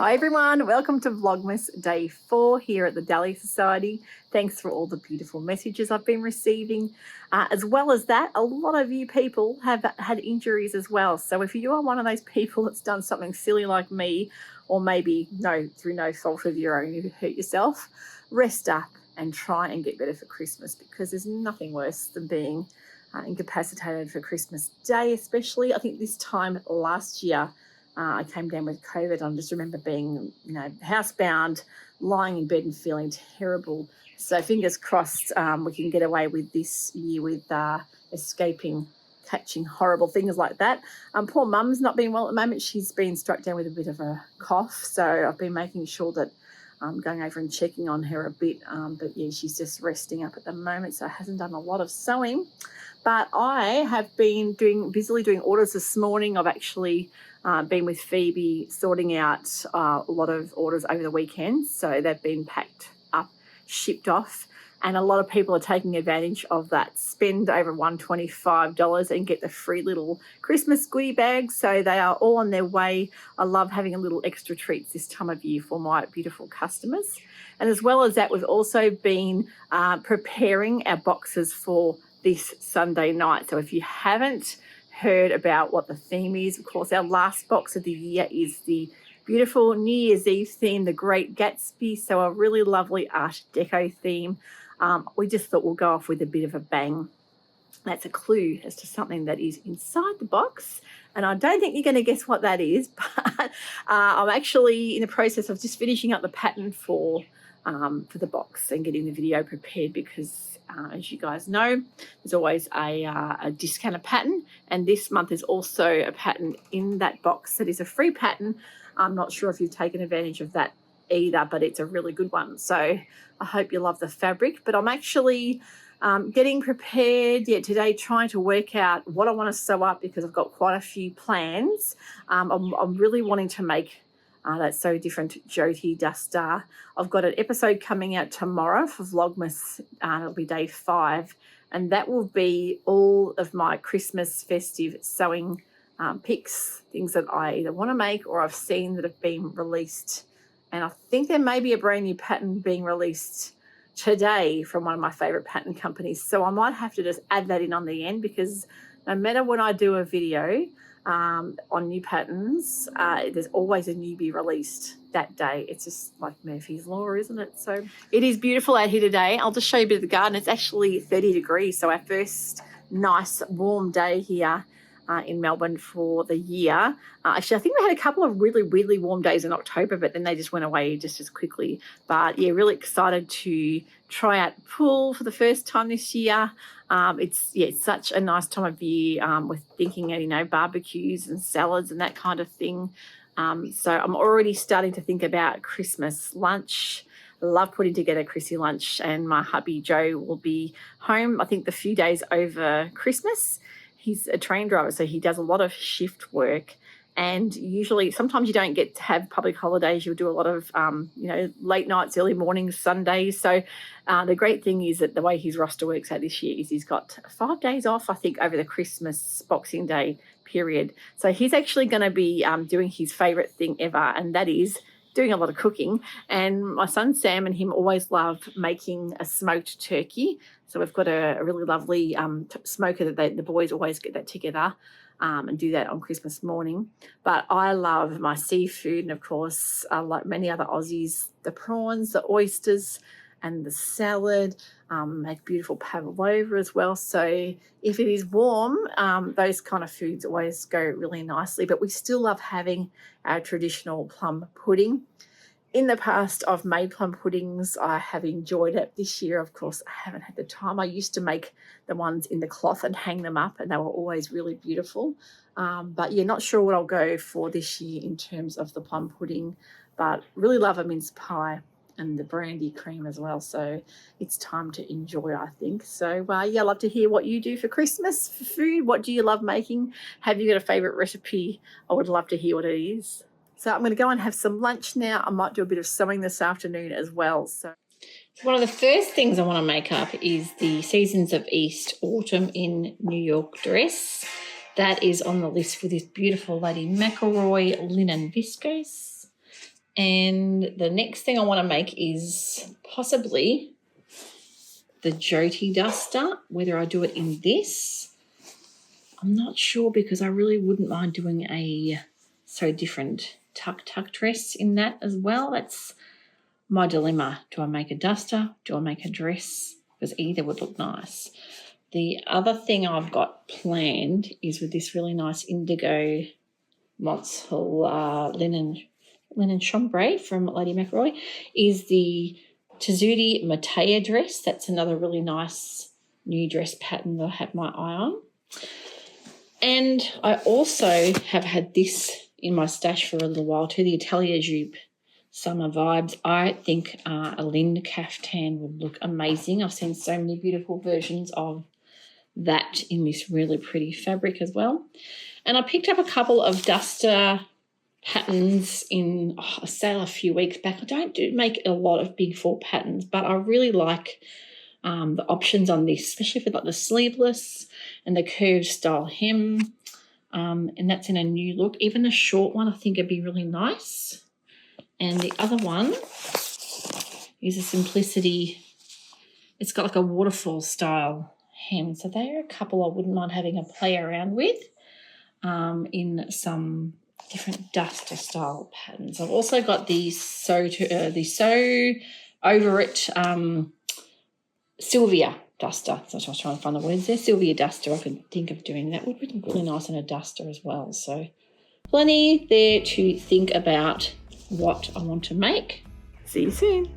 Hi everyone, welcome to Vlogmas Day 4 here at the Dahlia Sewciety. Thanks for all the beautiful messages I've been receiving. As well as that, a lot of you people have had injuries as well. So if you are one of those people that's done something silly like me, or maybe through no fault of your own, you hurt yourself, rest up and try and get better for Christmas, because there's nothing worse than being incapacitated for Christmas Day, especially. I think this time last year, I came down with COVID. I just remember being, housebound, lying in bed and feeling terrible. So fingers crossed we can get away with this year with catching horrible things like that. Poor mum's not been well at the moment. She's been struck down with a bit of a cough. So I've been making sure that I'm going over and checking on her a bit. But yeah, she's just resting up at the moment. So hasn't done a lot of sewing. But I have been busily doing orders this morning. I've actually been with Phoebe sorting out a lot of orders over the weekend. So they've been packed up, shipped off, and a lot of people are taking advantage of that. Spend over $125 and get the free little Christmas goodie bags. So they are all on their way. I love having a little extra treats this time of year for my beautiful customers. And as well as that, we've also been preparing our boxes for this Sunday night. So if you haven't heard about what the theme is, of course, our last box of the year is the beautiful New Year's Eve theme, the Great Gatsby. So a really lovely Art Deco theme. We just thought we'll go off with a bit of a bang. That's a clue as to something that is inside the box. And I don't think you're going to guess what that is, but I'm actually in the process of just finishing up the pattern for the box and getting the video prepared, because as you guys know, there's always a discounted pattern, and this month is also a pattern in that box that is a free pattern. I'm not sure if you've taken advantage of that either, but it's a really good one. So I hope you love the fabric. But I'm actually getting prepared today, trying to work out what I want to sew up, because I've got quite a few plans. I'm really wanting to make That's So Different Jyoti duster. I've got an episode coming out tomorrow for Vlogmas. It'll be day 5, and that will be all of my Christmas festive sewing pics, things that I either want to make or I've seen that have been released. And I think there may be a brand new pattern being released today from one of my favourite pattern companies. So I might have to just add that in on the end, because no matter when I do a video on new patterns, there's always a newbie released that day. It's just like Murphy's Law, isn't it? So it is beautiful out here today. I'll just show you a bit of the garden. It's actually 30 degrees, so our first nice warm day here in Melbourne for the year. Actually, I think we had a couple of really, really warm days in October, but then they just went away just as quickly. But yeah, really excited to try out pool for the first time this year. It's such a nice time of year with thinking of, barbecues and salads and that kind of thing. So I'm already starting to think about Christmas lunch. I love putting together Chrissy lunch, and my hubby Joe will be home, I think, the few days over Christmas. He's a train driver, so he does a lot of shift work. And usually, sometimes you don't get to have public holidays. You'll do a lot of, late nights, early mornings, Sundays. So the great thing is that the way his roster works out this year is he's got 5 days off, I think, over the Christmas Boxing Day period. So he's actually going to be doing his favourite thing ever, and that is doing a lot of cooking. And my son Sam and him always love making a smoked turkey. So we've got a really lovely smoker that the boys always get that together and do that on Christmas morning. But I love my seafood, and of course, like many other Aussies, the prawns, the oysters, and the salad. Make beautiful pavlova as well. So if it is warm, those kind of foods always go really nicely. But we still love having our traditional plum pudding. In the past, I've made plum puddings. I have enjoyed it. This year, of course, I haven't had the time. I used to make the ones in the cloth and hang them up, and they were always really beautiful. But yeah, not sure what I'll go for this year in terms of the plum pudding, but really love a mince pie and the brandy cream as well. So it's time to enjoy, I think. So yeah, I'd love to hear what you do for Christmas for food. What do you love making? Have you got a favourite recipe? I would love to hear what it is. So I'm going to go and have some lunch now. I might do a bit of sewing this afternoon as well. So one of the first things I want to make up is the Seasons of East Autumn in New York dress. That is on the list for this beautiful Lady McElroy linen viscose. And the next thing I want to make is possibly the Jyoti duster, whether I do it in this. I'm not sure because I really wouldn't mind doing a So Different tuck dress in that as well. That's my dilemma. Do I make a duster? Do I make a dress? Because either would look nice. The other thing I've got planned is with this really nice indigo Motzl linen chambray from Lady McRoy is the Tezzuti Matea dress. That's another really nice new dress pattern that I have my eye on. And I also have had this in my stash for a little while too, the Atelier Jupe Summer Vibes. I think a Lynn caftan would look amazing. I've seen so many beautiful versions of that in this really pretty fabric as well. And I picked up a couple of duster patterns in a sale a few weeks back. I don't make a lot of big four patterns, but I really like the options on this, especially for like the sleeveless and the curved style hem. And that's in a new look. Even the short one I think would be really nice. And the other one is a Simplicity. It's got like a waterfall style hem. So they are a couple I wouldn't mind having a play around with in some different duster style patterns. I've also got the Sew Over It Sylvia duster. So I was trying to find the words there. Sylvia duster. I could think of doing that. Would be really nice in a duster as well. So plenty there to think about what I want to make. See you soon.